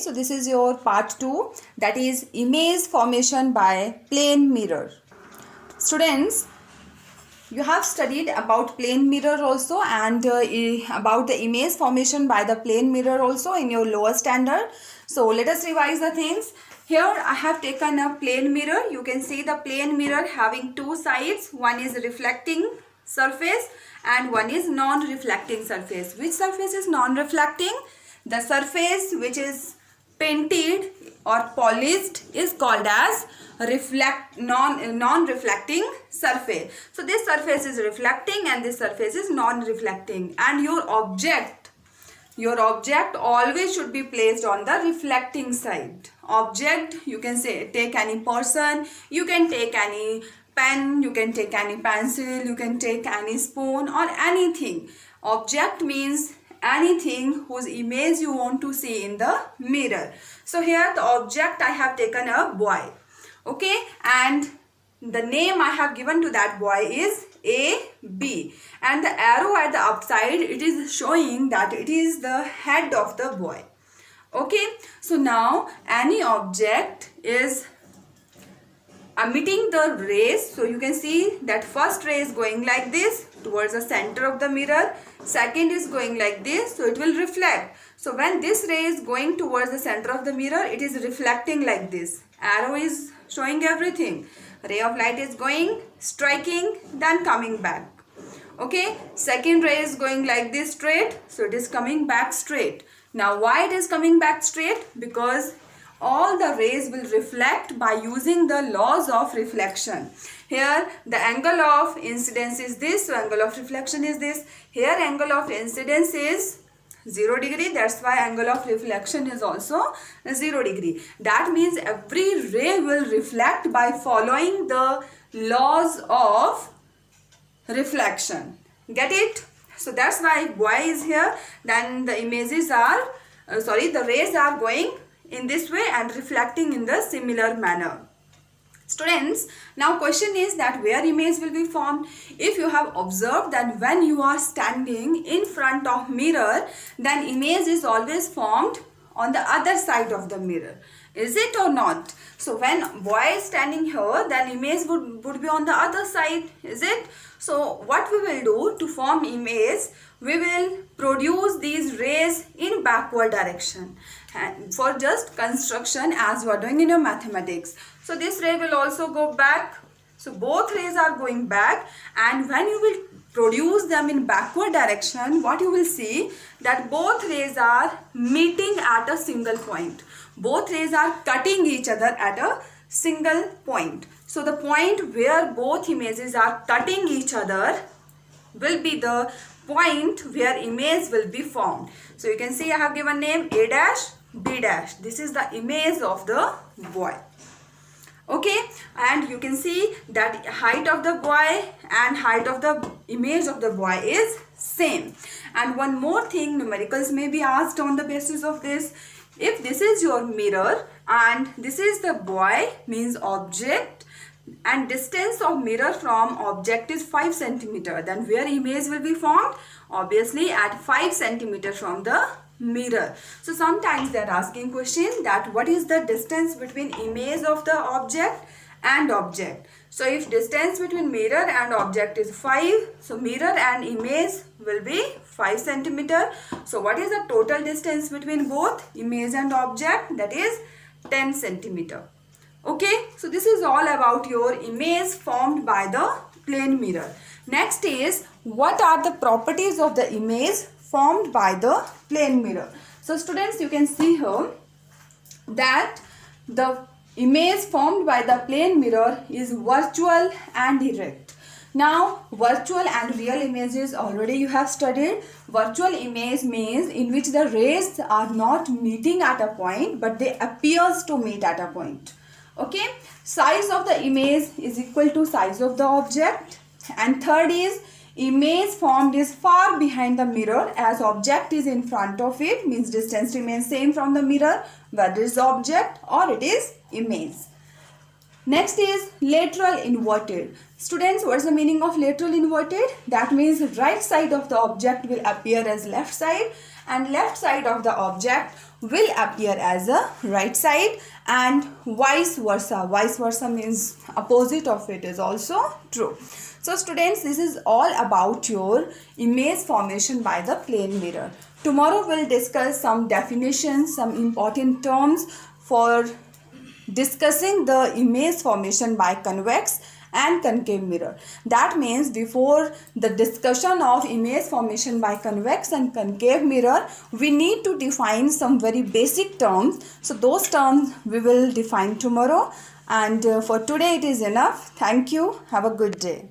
so this is your part 2, that is image formation by plane mirror. Students, you have studied about plane mirror also and about the image formation by the plane mirror also in your lower standard. So let us revise the things. Here I have taken a plane mirror. You can see the plane mirror having two sides. One is reflecting surface and one is non-reflecting surface. Which surface is non-reflecting? The surface which is painted or polished is called as non-reflecting surface. So this surface is reflecting and this surface is non-reflecting, and your object always should be placed on the reflecting side. Object, you can say take any person, you can take any pen, you can take any pencil, you can take any spoon or anything. Object means anything whose image you want to see in the mirror. So here the object I have taken a boy, okay, and the name I have given to that boy is AB, and the arrow at the upside, it is showing that it is the head of the boy. Okay, so now any object is emitting the rays. So you can see that first ray is going like this towards the center of the mirror, second is going like this, so it will reflect. So when this ray is going towards the center of the mirror, it is reflecting like this. Arrow is showing everything. Ray of light is going, striking, then coming back. Okay, second ray is going like this straight, so it is coming back straight. Now why it is coming back straight? Because all the rays will reflect by using the laws of reflection. Here the angle of incidence is this, so angle of reflection is this. Here angle of incidence is 0 degree, that's why angle of reflection is also 0 degree. That means every ray will reflect by following the laws of reflection. Get it? So that's why boy is here, then the images are, the rays are going in this way and reflecting in the similar manner. Students, now question is that where image will be formed? If you have observed that when you are standing in front of mirror, then image is always formed on the other side of the mirror. Is it or not? So when boy is standing here, then image would be on the other side. Is it? So what we will do to form image, we will produce these rays in backward direction, and for just construction as you are doing in your mathematics. So this ray will also go back. So both rays are going back, and when you will produce them in backward direction, what you will see that both rays are meeting at a single point. Both rays are cutting each other at a single point. So the point where both images are cutting each other will be the point where image will be formed. So you can see I have given name A dash, B dash. This is the image of the boy. Okay, and you can see that height of the boy and height of the image of the boy is same. And one more thing, numericals may be asked on the basis of this. If this is your mirror and this is the boy, means object, and distance of mirror from object is 5 cm, then where image will be formed? Obviously at 5 cm from the mirror. So sometimes they are asking question that what is the distance between image of the object and object. So if distance between mirror and object is 5, so mirror and image will be 5 cm. So what is the total distance between both image and object? That is 10 cm. Okay, so this is all about your image formed by the plane mirror. Next is, what are the properties of the image formed by the plane mirror? So students, you can see here that the image formed by the plane mirror is virtual and direct. Now virtual and real images already you have studied. Virtual image means in which the rays are not meeting at a point but they appears to meet at a point. Okay, size of the image is equal to size of the object. And third is, image formed is far behind the mirror as object is in front of it, means distance remains same from the mirror whether it is object or it is image. Next is lateral inverted. Students, what is the meaning of lateral inverted? That means right side of the object will appear as left side and left side of the object will appear as a right side, and vice versa. Vice versa means opposite of it is also true. So students, this is all about your image formation by the plane mirror. Tomorrow we'll discuss some definitions, some important terms for discussing the image formation by convex and concave mirror. That means before the discussion of image formation by convex and concave mirror, we need to define some very basic terms. So those terms we will define tomorrow, and for today it is enough. Thank you. Have a good day.